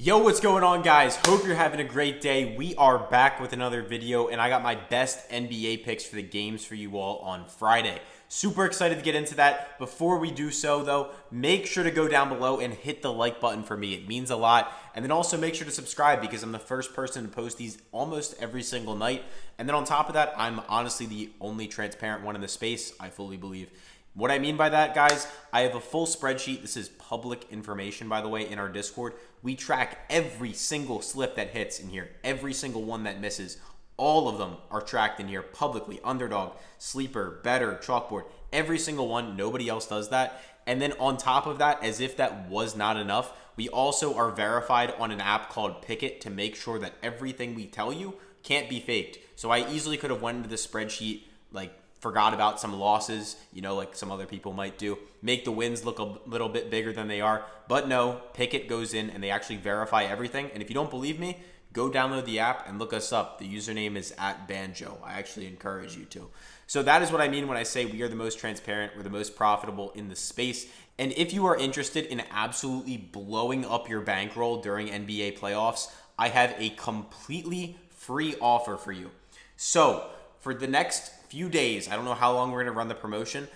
Yo, what's going on, guys? Hope you're having a great day. We are back with another video, and I got my best NBA picks for the games for you all on Friday. Super excited to get into that. Before we do so, though, make sure to go down below and hit the like button for me. It means a lot. And then also make sure to subscribe because I'm the first person to post these almost every single night. And then on top of that, I'm honestly the only transparent one in the space, I fully believe. What I mean by that, guys, I have a full spreadsheet. This is public information, by the way, in our Discord. We track every single slip that hits in here, every single one that misses. All of them are tracked in here publicly. Underdog, Sleeper, Better, Chalkboard, every single one. Nobody else does that. And then on top of that, as if that was not enough, we also are verified on an app called Pikkit to make sure that everything we tell you can't be faked. So I easily could have went into the spreadsheet, forgot about some losses, like some other people might do, make the wins look a little bit bigger than they are. But no, Pikkit goes in and they actually verify everything. And if you don't believe me, go download the app and look us up. The username is @Banjo. I actually encourage you to. So that is what I mean when I say we are the most transparent, we're the most profitable in the space. And if you are interested in absolutely blowing up your bankroll during NBA playoffs, I have a completely free offer for you. So for the next few days, I don't know how long we're going to run the promotion.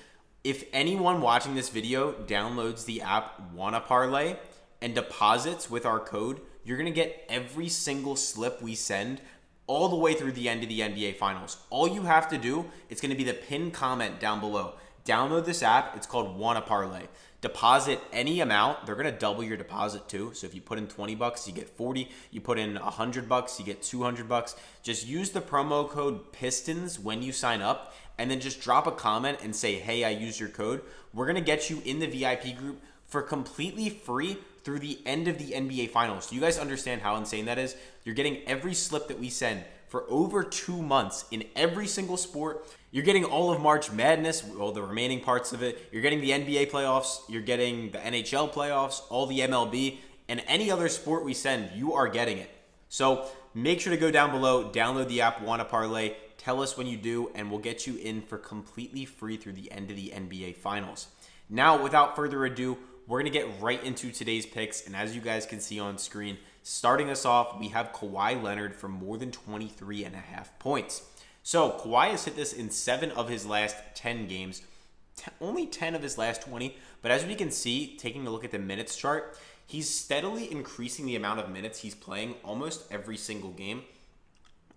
If anyone watching this video downloads the app WannaParlay and deposits with our code, you're going to get every single slip we send all the way through the end of the NBA Finals. All you have to do, it's going to be the pinned comment down below. Download this app. It's called WannaParlay. Deposit any amount. They're going to double your deposit too. So if you put in $20, you get 40. You put in $100, you get $200. Just use the promo code PISTONS when you sign up, and then just drop a comment and say, hey, I used your code. We're going to get you in the VIP group for completely free through the end of the NBA Finals. Do you guys understand how insane that is? You're getting every slip that we send for over 2 months in every single sport. You're getting all of March Madness, all the remaining parts of it. You're getting the NBA playoffs. You're getting the NHL playoffs, all the MLB, and any other sport we send, you are getting it. So make sure to go down below, download the app WannaParlay, tell us when you do, and we'll get you in for completely free through the end of the NBA Finals. Now, without further ado, we're going to get right into today's picks, and as you guys can see on screen, starting us off, we have Kawhi Leonard for more than 23.5 points. So Kawhi has hit this in 7 of his last 10 games, only 10 of his last 20, but as we can see, taking a look at the minutes chart, he's steadily increasing the amount of minutes he's playing almost every single game,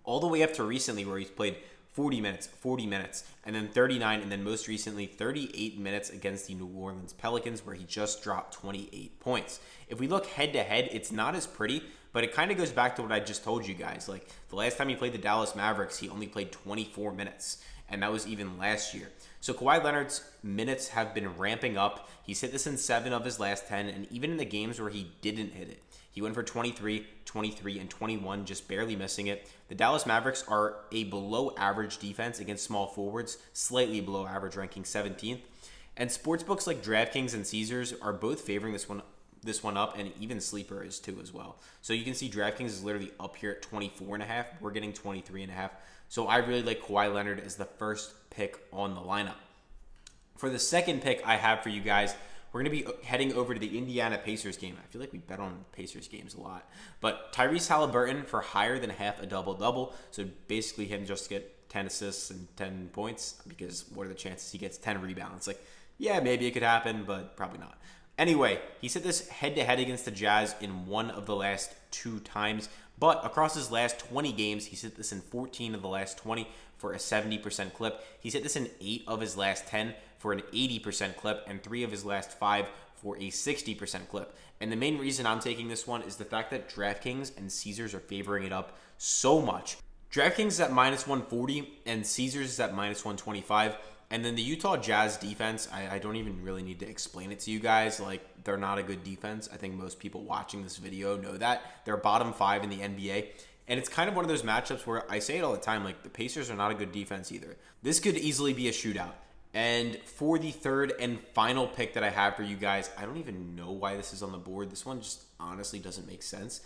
all the way up to recently where he's played 40 minutes, and then 39, and then most recently 38 minutes against the New Orleans Pelicans, where he just dropped 28 points. If we look head-to-head, it's not as pretty, but it kind of goes back to what I just told you guys. Like, the last time he played the Dallas Mavericks, he only played 24 minutes, and that was even last year. So Kawhi Leonard's minutes have been ramping up. He's hit this in 7 of his last 10, and even in the games where he didn't hit it, he went for 23, 23, and 21, just barely missing it. The Dallas Mavericks are a below-average defense against small forwards, slightly below average, ranking 17th. And sportsbooks like Draftkings and Caesars are both favoring this one up, and even Sleeper is too as well. So you can see Draftkings is literally up here at 24.5. We're getting 23.5. So I really like Kawhi Leonard as the first pick on the lineup. For the second pick I have for you guys, we're going to be heading over to the Indiana Pacers game. I feel like we bet on Pacers games a lot. But Tyrese Haliburton for higher than half a double-double. So basically him just get 10 assists and 10 points, because what are the chances he gets 10 rebounds? Yeah, maybe it could happen, but probably not. Anyway, he's hit this head-to-head against the Jazz in 1 of the last 2 times. But across his last 20 games, he's hit this in 14 of the last 20 for a 70% clip. He's hit this in 8 of his last 10 for an 80% clip, and 3 of his last 5 for a 60% clip. And the main reason I'm taking this one is the fact that DraftKings and Caesars are favoring it up so much. DraftKings is at minus 140, and Caesars is at minus 125. And then the Utah Jazz defense, I don't even really need to explain it to you guys. They're not a good defense. I think most people watching this video know that. They're bottom 5 in the NBA. And it's kind of one of those matchups where I say it all the time, the Pacers are not a good defense either. This could easily be a shootout. And for the third and final pick that I have for you guys, I don't even know why this is on the board. This one just honestly doesn't make sense.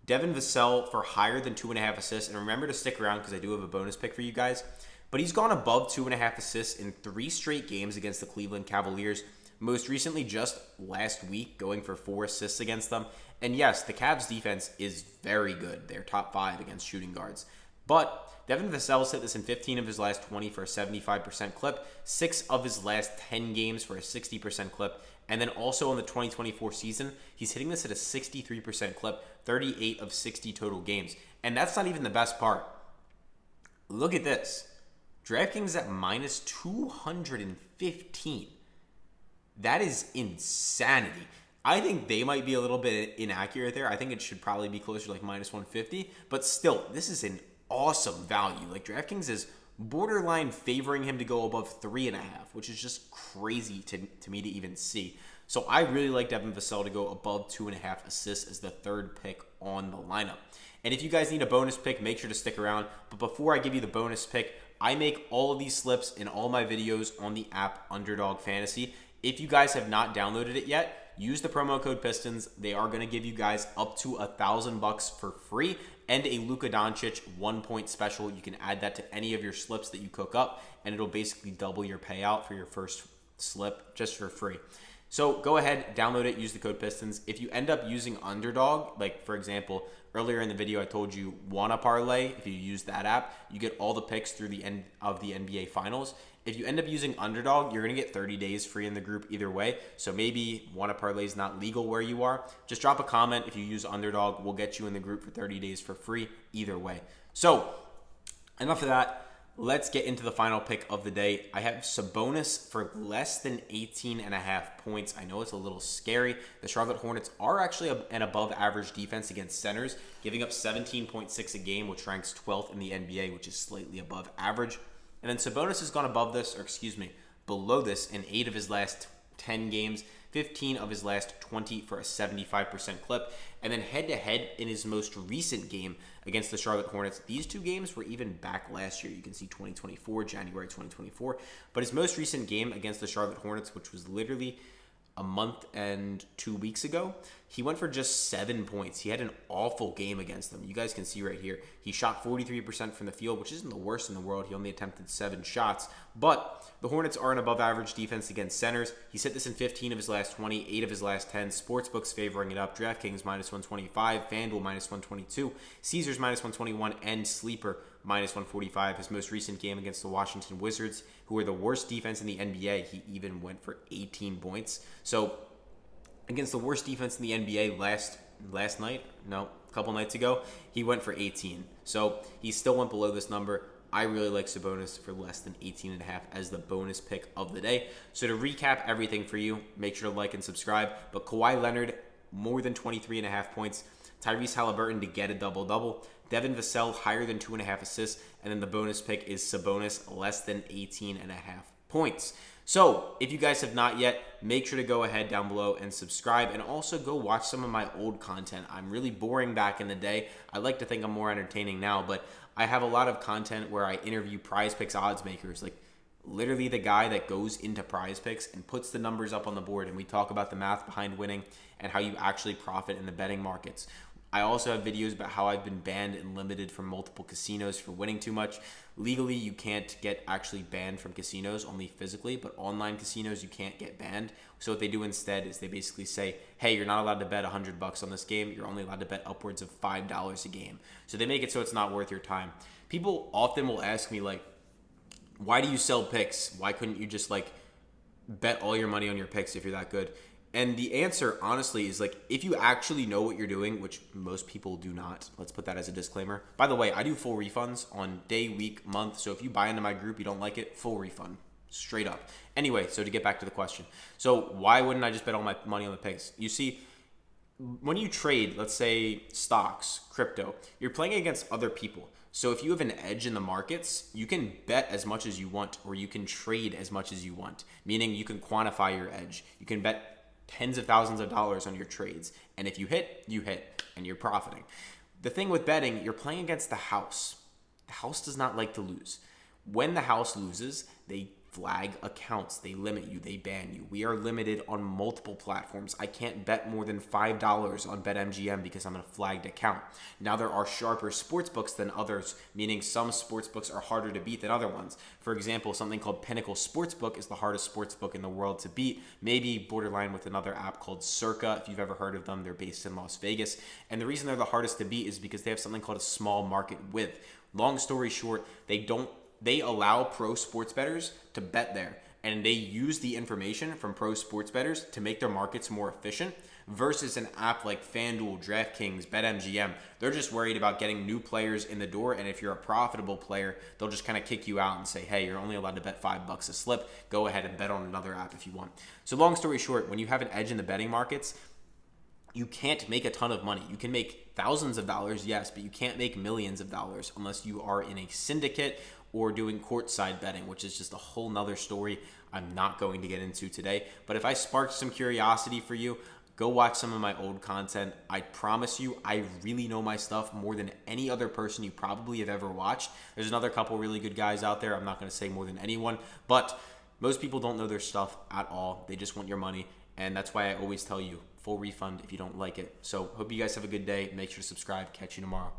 Devin Vassell for higher than 2.5 assists. And remember to stick around because I do have a bonus pick for you guys. But he's gone above 2.5 assists in 3 straight games against the Cleveland Cavaliers. Most recently, just last week, going for 4 assists against them. And yes, the Cavs defense is very good. They're top 5 against shooting guards. But Devin Vassell hit this in 15 of his last 20 for a 75% clip, 6 of his last 10 games for a 60% clip, and then also in the 2024 season, he's hitting this at a 63% clip, 38 of 60 total games. And that's not even the best part. Look at this. Draftkings at minus 215. That is insanity. I think they might be a little bit inaccurate there. I think it should probably be closer to like minus 150. But still, this is an awesome value. Like, DraftKings is borderline favoring him to go above 3.5, which is just crazy to me to even see. So I really like Devin Vassell to go above 2.5 assists as the third pick on the lineup. And if you guys need a bonus pick, make sure to stick around. But before I give you the bonus pick, I make all of these slips in all my videos on the app Underdog Fantasy. If you guys have not downloaded it yet, use the promo code PISTONS. They are going to give you guys up to $1,000 for free and a Luka Doncic 1-point special. You can add that to any of your slips that you cook up, and it'll basically double your payout for your first slip just for free. So go ahead, download it, use the code PISTONS. If you end up using Underdog, like for example, earlier in the video I told you WannaParlay, if you use that app, you get all the picks through the end of the NBA Finals. If you end up using Underdog, you're going to get 30 days free in the group either way. So maybe WannaParlay is not legal where you are. Just drop a comment if you use Underdog. We'll get you in the group for 30 days for free either way. So enough of that. Let's get into the final pick of the day. I have Sabonis for less than 18.5 points. I know it's a little scary. The Charlotte Hornets are actually an above average defense against centers, giving up 17.6 a game, which ranks 12th in the NBA, which is slightly above average. And then Sabonis has gone below this in 8 of his last 10 games, 15 of his last 20 for a 75% clip. And then head-to-head in his most recent game against the Charlotte Hornets, these 2 games were even back last year. You can see January 2024. But his most recent game against the Charlotte Hornets, which was literally a month and 2 weeks ago, he went for just 7 points. He had an awful game against them. You guys can see right here. He shot 43% from the field, which isn't the worst in the world. He only attempted 7 shots. But the Hornets are an above-average defense against centers. He's hit this in 15 of his last 20, 8 of his last 10. Sportsbooks favoring it up. DraftKings minus 125, Fanduel minus 122, Caesars minus 121, and Sleeper minus 145. His most recent game against the Washington Wizards, who are the worst defense in the NBA, he even went for 18 points. So against the worst defense in the NBA a couple nights ago, he went for 18. So he still went below this number. I really like Sabonis for less than 18.5 as the bonus pick of the day. So to recap everything for you, make sure to like and subscribe. But Kawhi Leonard, more than 23.5 points. Tyrese Haliburton to get a double-double. Devin Vassell, higher than 2.5 assists. And then the bonus pick is Sabonis, less than 18.5 points. So if you guys have not yet, make sure to go ahead down below and subscribe, and also go watch some of my old content. I'm really boring back in the day. I like to think I'm more entertaining now, but I have a lot of content where I interview PrizePicks odds makers, like literally the guy that goes into PrizePicks and puts the numbers up on the board, and we talk about the math behind winning and how you actually profit in the betting markets. I also have videos about how I've been banned and limited from multiple casinos for winning too much. Legally, you can't get actually banned from casinos, only physically, but online casinos, you can't get banned. So what they do instead is they basically say, hey, you're not allowed to bet $100 on this game. You're only allowed to bet upwards of $5 a game. So they make it so it's not worth your time. People often will ask me, like, why do you sell picks? Why couldn't you just, like, bet all your money on your picks if you're that good? And the answer, honestly, is like, if you actually know what you're doing, which most people do not, let's put that as a disclaimer. By the way, I do full refunds on day, week, month. So if you buy into my group, you don't like it, full refund, straight up. Anyway, so to get back to the question. So why wouldn't I just bet all my money on the picks? You see, when you trade, let's say stocks, crypto, you're playing against other people. So if you have an edge in the markets, you can bet as much as you want, or you can trade as much as you want, meaning you can quantify your edge. You can bet tens of thousands of dollars on your trades. And if you hit, and you're profiting. The thing with betting, you're playing against the house. The house does not like to lose. When the house loses, they flag accounts. They limit you. They ban you. We are limited on multiple platforms. I can't bet more than $5 on BetMGM because I'm in a flagged account. Now, there are sharper sports books than others, meaning some sports books are harder to beat than other ones. For example, something called Pinnacle Sportsbook is the hardest sports book in the world to beat, maybe borderline with another app called Circa. If you've ever heard of them, they're based in Las Vegas. And the reason they're the hardest to beat is because they have something called a small market width. Long story short, they allow pro sports bettors to bet there, and they use the information from pro sports bettors to make their markets more efficient versus an app like Fanduel, Draftkings, BetMGM. They're just worried about getting new players in the door, and if you're a profitable player, they'll just kind of kick you out and say, hey, you're only allowed to bet $5 a slip. Go ahead and bet on another app if you want. So long story short, when you have an edge in the betting markets, you can't make a ton of money. You can make thousands of dollars, yes, but you can't make millions of dollars unless you are in a syndicate or doing courtside betting, which is just a whole nother story I'm not going to get into today. But if I sparked some curiosity for you, go watch some of my old content. I promise you, I really know my stuff more than any other person you probably have ever watched. There's another couple really good guys out there. I'm not going to say more than anyone, but most people don't know their stuff at all. They just want your money, and that's why I always tell you, full refund if you don't like it. So hope you guys have a good day. Make sure to subscribe. Catch you tomorrow.